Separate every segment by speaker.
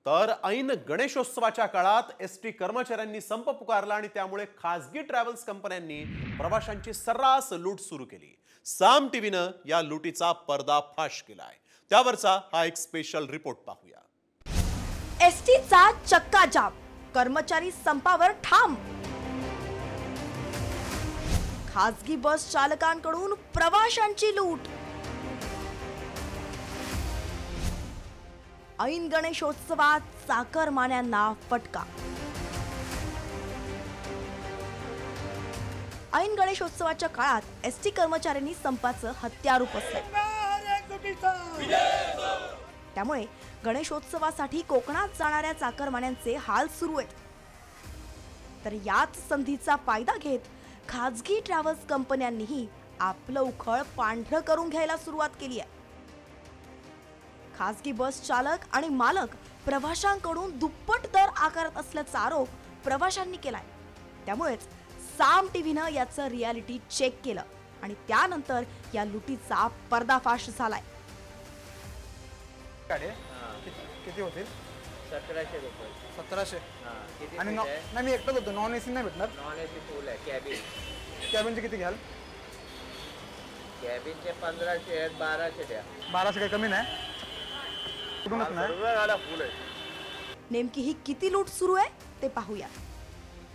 Speaker 1: तर ऐन गणेशोत्सवाच्या काळात एसटी कर्मचाऱ्यांनी संप पुकारला आणि त्यामुळे खासगी ट्रॅव्हल्स कंपन्यांनी प्रवाशांची सर्रास लूट सुरू केली। साम टीव्हीनं या लुटीचा पर्दाफाश केलाय, त्यावरचा हा एक स्पेशल रिपोर्ट पाहूया।
Speaker 2: एसटीचा चक्का जाम, कर्मचारी संपावर ठाम। खासगी बस चालकांकडून प्रवाशांची लूट। ऐन गणेशोत्सवात चाकरमान्यांना फटका। ऐन गणेशोत्सवाच्या काळात एसटी कर्मचाऱ्यांनी संपाचं हत्यार उपसलं। त्यामुळे गणेशोत्सवासाठी कोकणात जाणाऱ्या चाकरमान्यांचे हाल सुरू आहेत। तर याच संधीचा फायदा घेत खासगी ट्रॅव्हल्स कंपन्यांनीही आपलं उखळ पांढरं करून घ्यायला सुरुवात केली आहे। खासगी बस चालक आणि मालक प्रवाशांकडून दुप्पट दर आकारत असल्याचा आरोप प्रवाशांनी केलाय। त्यामुळेच साम टीव्हीनं याचं रियालिटी चेक केलं आणि त्यानंतर या लुटीचा पर्दाफाश झालाय।
Speaker 3: किती होतील?
Speaker 4: 1700 रुपये।
Speaker 3: 1700?
Speaker 4: किती
Speaker 3: आणि
Speaker 4: सीट आहे?
Speaker 3: नाही, मी एकटाच होतो, नॉन एसी नाही भेटणार?
Speaker 4: नॉन एसी फुल आहे।
Speaker 3: कॅबिनचे किती घ्याल?
Speaker 4: कॅबिनचे 1500 आहेत, 1200 द्या।
Speaker 3: 1200 काही कमी नाही? कुठूनच नाही?
Speaker 4: फुल आहे।
Speaker 2: नेमकी ही किती लूट सुरू आहे ते पाहूया।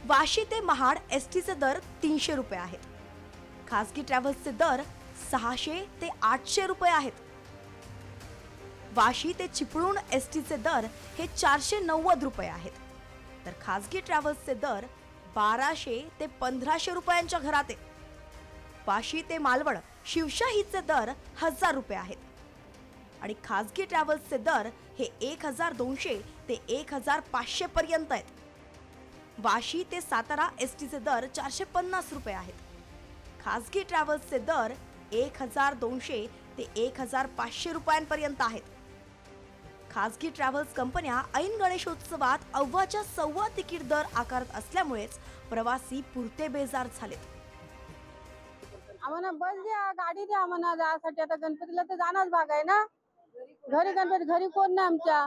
Speaker 2: वाशी ते महाड एसटीचे दर 300 रुपये आहेत। खासगी ट्रॅव्हल्सचे दर 600 ते 800 रुपये आहेत। वाशी ते चिपळूण एसटीचे दर हे 490 रुपये आहेत। तर खासगी ट्रॅव्हल्सचे दर 1200 ते 1500 रुपयांच्या घरात आहे। वाशी ते मालवण शिवशाहीचे दर 1000 रुपये आहेत आणि खासगी ट्रॅव्हल्सचे दर हे 1200 ते 1500 पर्यंत आहेत। वाशी ते सातारा एसटीचे दर 450 रुपये आहेत। खासगी ट्रॅव्हल्सचे दर 1200 ते 1500 रुपयांपर्यंत आहेत। खासगी ट्रॅव्हल्स कंपन्या ऐन गणेशोत्सवात अव्वाच्या सव्वा तिकीट दर आकारत असल्यामुळेच प्रवासी पुरते बेजार झालेत।
Speaker 5: आम्हाला बस द्या, गाडी द्या आम्हाला जायसाठी। आता गणपतीला तर जाणारच भाग आहे ना। घरी गणपती घरी कोण नाही आमच्या।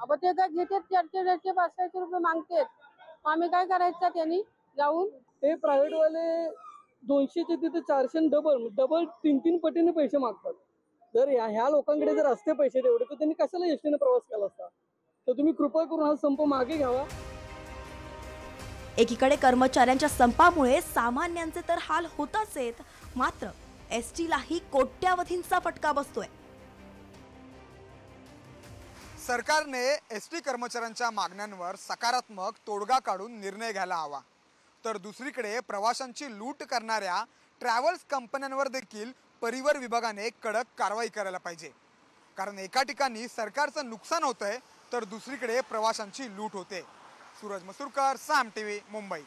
Speaker 5: अब ते काय घेतात 400 500 रुपये मागतात, आम्ही काय करायचं त्यांनी जाऊन?
Speaker 6: हे प्रायव्हेट वाले 200 चे तिथे 400 डबल 3 पटीने पैसे मागतात। जर ह्या लोकांकडे जर असते पैसे तेवढे तर त्यांनी कशाला एसटीने प्रवास केला असता? तर तुम्ही कृपा करून हा संप मागे घ्यावा।
Speaker 2: एकीकडे कर्मचाऱ्यांच्या संपामुळे सामान्यांचे तर हाल होताच आहेत, मात्र एसटीलाही कोट्यावधींचा फटका बसतोय।
Speaker 3: सरकारने एसटी कर्मचाऱ्यांच्या मागण्यांवर सकारात्मक तोडगा काढून निर्णय घ्यायला हवा, तर दुसरीकडे प्रवाशांची लूट करणाऱ्या ट्रॅव्हल्स कंपन्यांवर देखील परिवहन विभागाने कडक कारवाई करायला पाहिजे। कारण एका ठिकाणी सरकारचं नुकसान होतंय तर दुसरीकडे प्रवाशांची लूट होते। सूरज मसूरकर, साम टीव्ही, मुंबई।